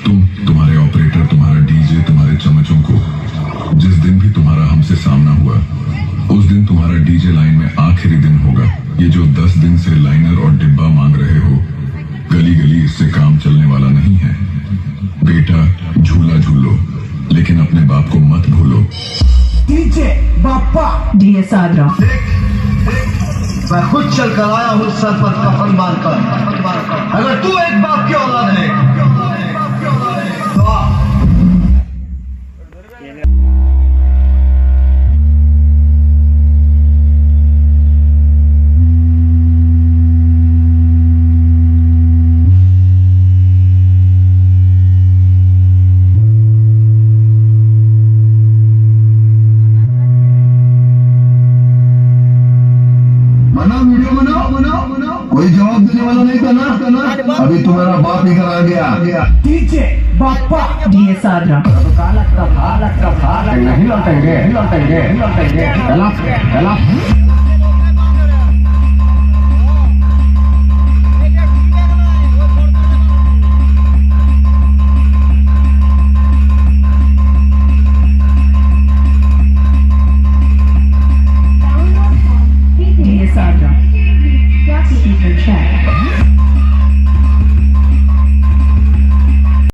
तुम्हारे ऑपरेटर, तुम्हारा डीजे, तुम्हारे चमचों को जिस दिन भी तुम्हारा हमसे सामना हुआ, उस दिन तुम्हारा डीजे लाइन में आखिरी दिन होगा। ये जो 10 दिन से लाइनर और डिब्बा मांग रहे हो, गली गली इससे काम चलने वाला नहीं है। बेटा, झूला झूलो, लेकिन अपने बाप को मत भूलो। डीजे बापा डीएस आद्रा। मैं खुद चल कर आया हूँ सर पर कफन बांधकर। अगर तू एक बाप की औलाद है तो आ। कोई जवाब देने वाला नहीं था ना? अभी तुम्हारा बाप निकल आ गया। डीजे बापा डीएस आद्रा। नहीं लौटेंगे।